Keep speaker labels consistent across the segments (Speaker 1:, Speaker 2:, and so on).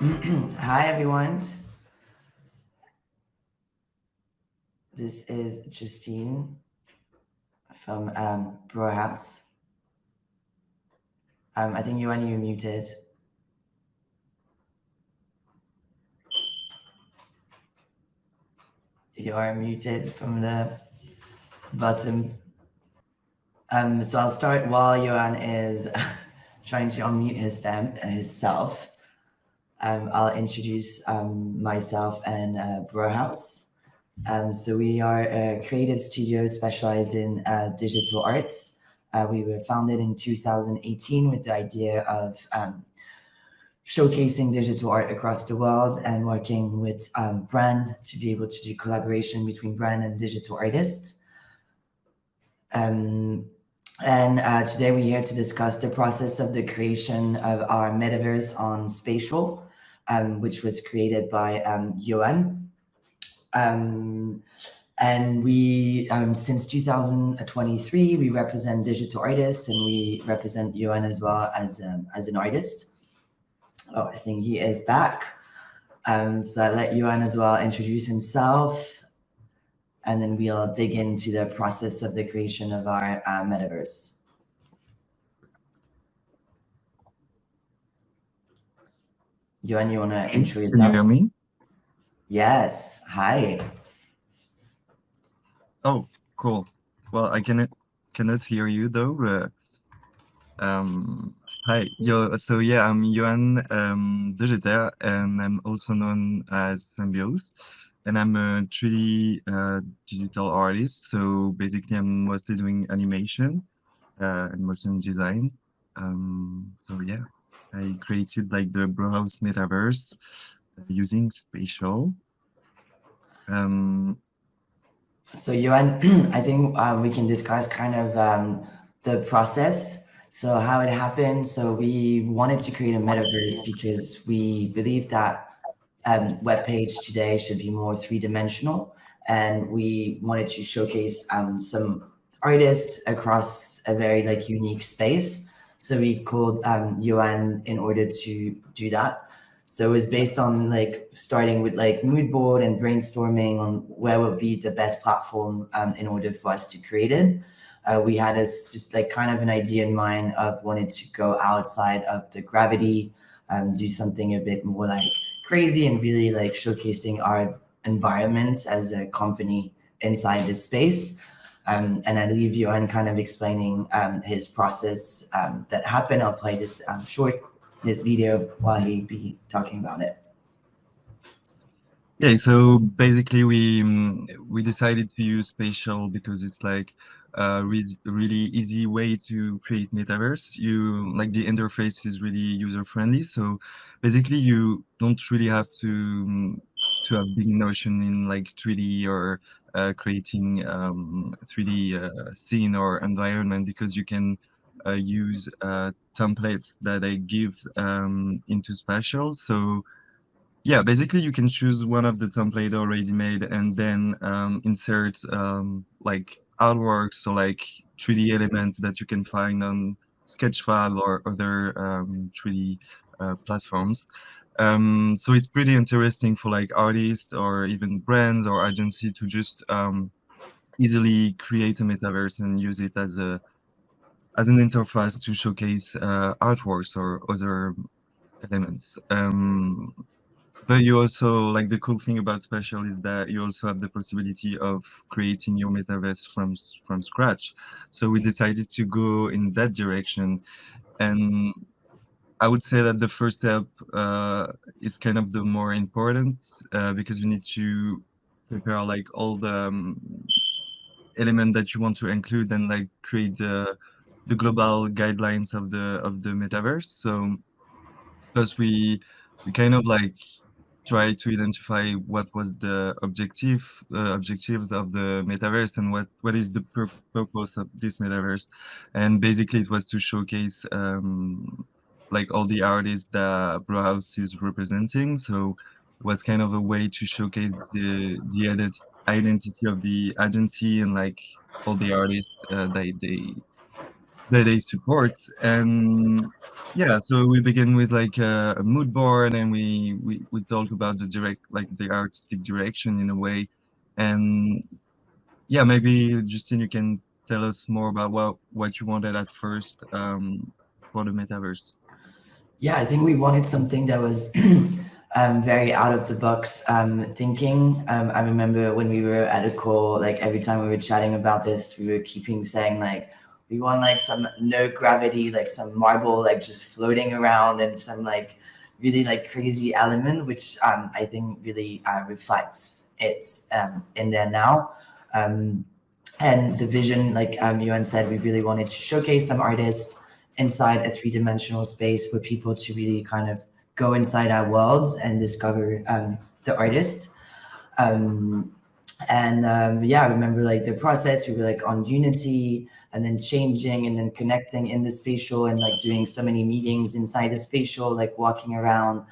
Speaker 1: Hi, everyone. This is Justine from Bro House. I think you and you muted. You are muted from the bottom. So I'll start while Yoann is trying to unmute himself. I'll introduce myself and Bro House. So we are a creative studio specialized in digital arts. We were founded in 2018 with the idea of showcasing digital art across the world and working with brand to be able to do collaboration between brand and digital artists. Um, and today we're here to discuss the process of the creation of our metaverse on Spatial, which was created by Yoann. Um, and we, since 2023, we represent digital artists and we represent Yoann as well as an artist. Oh, I think he is back. So I'll let Yoann as well introduce himself, and then we'll dig into the process of the creation of our metaverse. Yoann, you want to intro
Speaker 2: Can you hear
Speaker 1: yourself?
Speaker 2: me?
Speaker 1: Yes. Hi.
Speaker 2: Oh, cool. Well, I cannot hear you though. Um, Hi. So yeah, I'm Yoann Degeetere, and I'm also known as Symbios, and I'm a 3D digital artist. So basically, I'm mostly doing animation and motion design. So yeah, I created like the Browhouse Metaverse using Spatial. Um,
Speaker 1: So Yoann, I think we can discuss kind of the process. So how it happened. So we wanted to create a metaverse because we believe that web page today should be more three-dimensional, and we wanted to showcase some artists across a very like unique space. So we called Yoann in order to do that. So it was based on like starting with like mood board and brainstorming on where would be the best platform in order for us to create it. We had like kind of an idea in mind of wanting to go outside of the gravity, do something a bit more like crazy and really like showcasing our environment as a company inside this space. And I leave you on kind of explaining his process that happened. I'll play this video while he be talking about it.
Speaker 2: Yeah, so basically we decided to use Spatial because it's like a really easy way to create metaverse. You like the interface is really user friendly, so basically you don't really have to have big notion in like 3D or creating 3D scene or environment because you can use templates that I give into Spatial. So yeah, basically you can choose one of the template already made and then insert like artworks, so like 3D elements that you can find on Sketchfab or other 3D platforms. So it's pretty interesting for like artists or even brands or agency to just easily create a metaverse and use it as an interface to showcase artworks or other elements. But you also like the cool thing about Spatial is that you also have the possibility of creating your metaverse from scratch. So we decided to go in that direction, and I would say that the first step is kind of the more important because you need to prepare like all the element that you want to include and like create the global guidelines of the metaverse. So because we kind of like try to identify what was the objectives of the metaverse and what is the purpose of this metaverse, and basically it was to showcase like all the artists that Browhouse is representing. So it was kind of a way to showcase the identity of the agency and like all the artists that they support. And yeah, so we begin with like a mood board, and we talk about the direct, like the artistic direction in a way. And yeah, maybe Justine, you can tell us more about what you wanted at first for the metaverse.
Speaker 1: Yeah, I think we wanted something that was very out of the box thinking. I remember when we were at a call, like every time we were chatting about this, we were keeping saying like we want like some no gravity, like some marble, like just floating around, and some like really like crazy element, which I think really reflects it in there now. Um, and the vision, like Yuan said, we really wanted to showcase some artists inside a three-dimensional space for people to really kind of go inside our worlds and discover the artist. Um, and yeah, I remember like the process. We were like on Unity and then changing and then connecting in the spatial and like doing so many meetings inside the spatial, like walking around,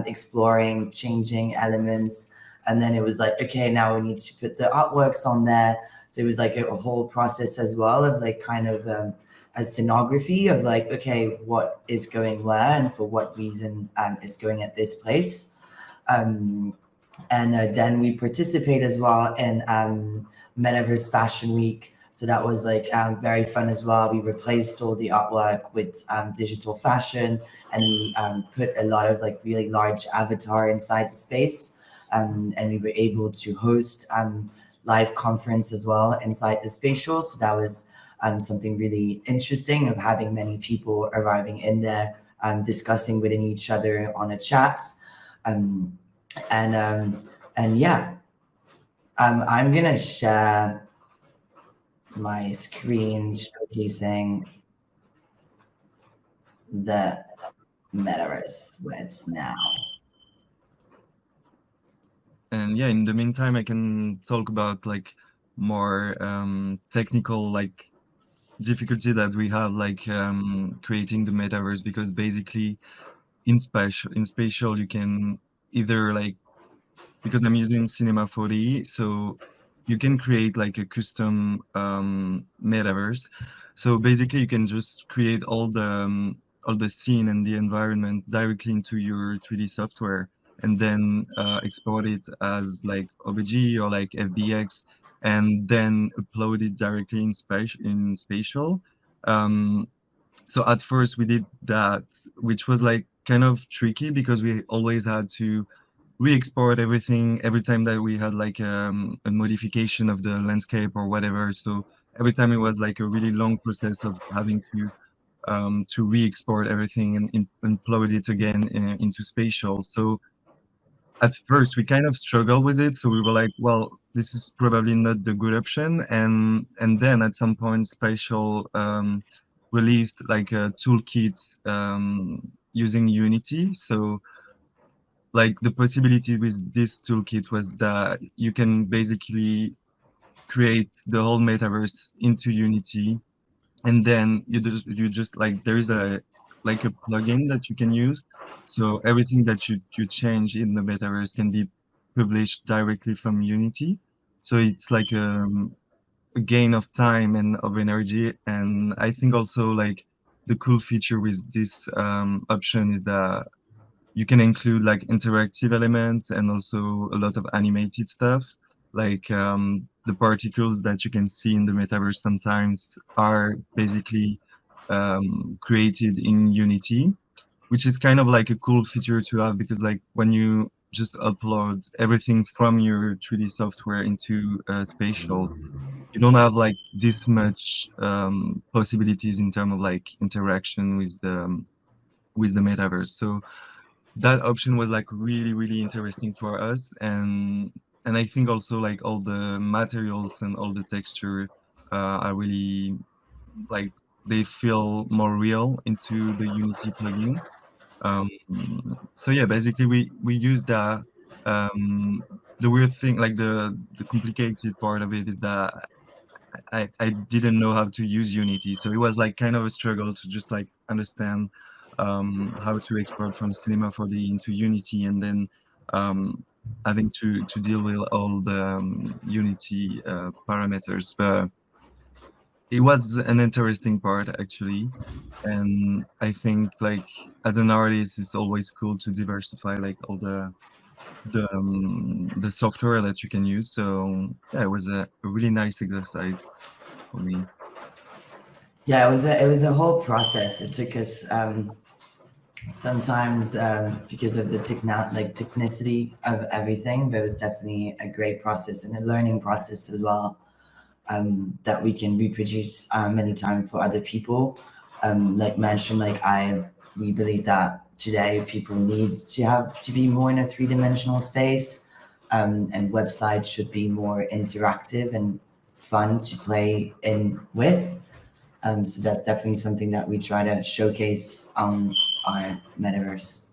Speaker 1: exploring, changing elements. And then it was like, okay, now we need to put the artworks on there. So it was like a whole process as well of like kind of a scenography of like, okay, what is going where and for what reason is going at this place. Um, and then we participate as well in Metaverse Fashion Week. So that was like very fun as well. We replaced all the artwork with digital fashion, and we put a lot of like really large avatar inside the space. And we were able to host live conference as well inside the spatial. So that was something really interesting of having many people arriving in there, discussing within each other on a chat. Um, and yeah, I'm gonna share my screen showcasing the metaverse where it's now.
Speaker 2: And yeah, in the meantime, I can talk about like more technical like difficulty that we have like creating the metaverse, because basically in spatial you can either like, because I'm using Cinema 4D, so you can create like a custom metaverse. So basically, you can just create all the scene and the environment directly into your 3D software, and then export it as like OBJ or like FBX, and then upload it directly in spatial. Um, so at first we did that, which was like kind of tricky because we always had to re-export everything every time that we had like a modification of the landscape or whatever. So every time it was like a really long process of having to re-export everything and upload it again into spatial. So at first we kind of struggled with it, so we were like, well, this is probably not the good option. And then at some point Spatial released like a toolkit using Unity. So like the possibility with this toolkit was that you can basically create the whole metaverse into Unity, and then you just like there is a like a plugin that you can use, so everything that you change in the metaverse can be published directly from Unity. So it's like a gain of time and of energy. And I think also like the cool feature with this option is that you can include like interactive elements and also a lot of animated stuff. Like the particles that you can see in the metaverse sometimes are basically created in Unity, which is kind of like a cool feature to have, because like when you just upload everything from your 3D software into Spatial, you don't have like this much possibilities in terms of like interaction with the metaverse. So that option was like really really interesting for us. And I think also like all the materials and all the texture are really like they feel more real into the Unity plugin. um, so yeah, basically we use that. The weird thing, like the complicated part of it is that I didn't know how to use Unity, so it was like kind of a struggle to just like understand how to export from Cinema 4D into Unity, and then um, having to deal with all the Unity parameters. But it was an interesting part actually. And I think like as an artist, it's always cool to diversify like all the software that you can use. So yeah, it was a really nice exercise for me.
Speaker 1: Yeah, it was a whole process. It took us sometimes because of the technicity of everything, but it was definitely a great process and a learning process as well, that we can reproduce many times for other people. Like mentioned, we believe that today people need to have to be more in a three-dimensional space, and websites should be more interactive and fun to play in with. So that's definitely something that we try to showcase on our metaverse.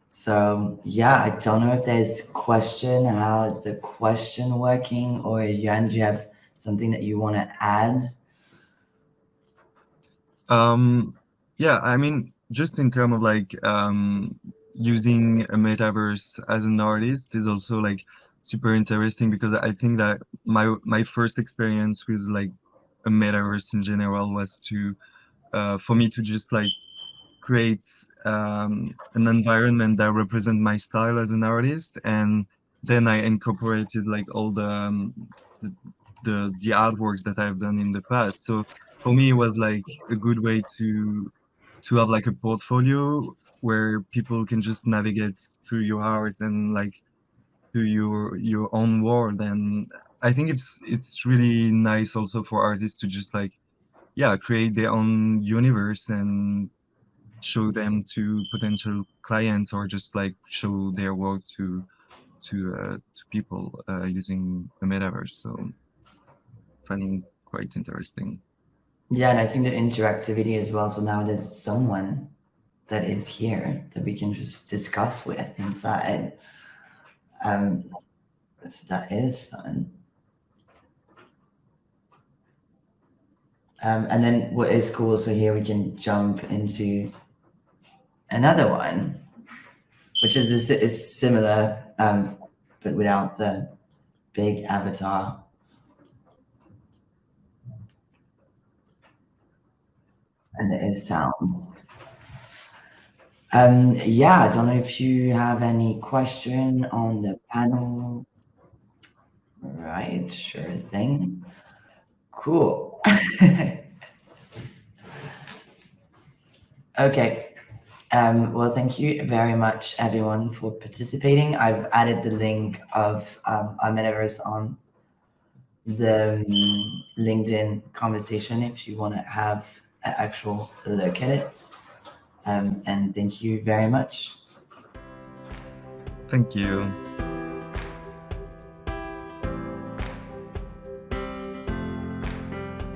Speaker 1: So yeah, I don't know if there's question. How is the question working? Or Yan, do you have something that you want to add?
Speaker 2: Um, yeah, I mean, just in terms of like using a metaverse as an artist is also like super interesting because I think that my first experience with like a metaverse in general was to for me to just like create an environment that represent my style as an artist, and then I incorporated like all the, the artworks that I've done in the past. So for me, it was like a good way to have like a portfolio where people can just navigate through your art and like to your own world. And I think it's really nice also for artists to just like yeah create their own universe and show them to potential clients or just like show their work to people using the metaverse. So finding quite interesting.
Speaker 1: Yeah, and I think the interactivity as well. So now there's someone that is here that we can just discuss with inside. Um, so that is fun. And then what is cool, so here we can jump into another one, which is similar, but without the big avatar. And it is sounds. Yeah, I don't know if you have any question on the panel. Right, sure thing. Cool. Okay. Well, thank you very much, everyone, for participating. I've added the link of our metaverse on the LinkedIn conversation if you want to have an actual look at it. And thank you very much.
Speaker 2: Thank you.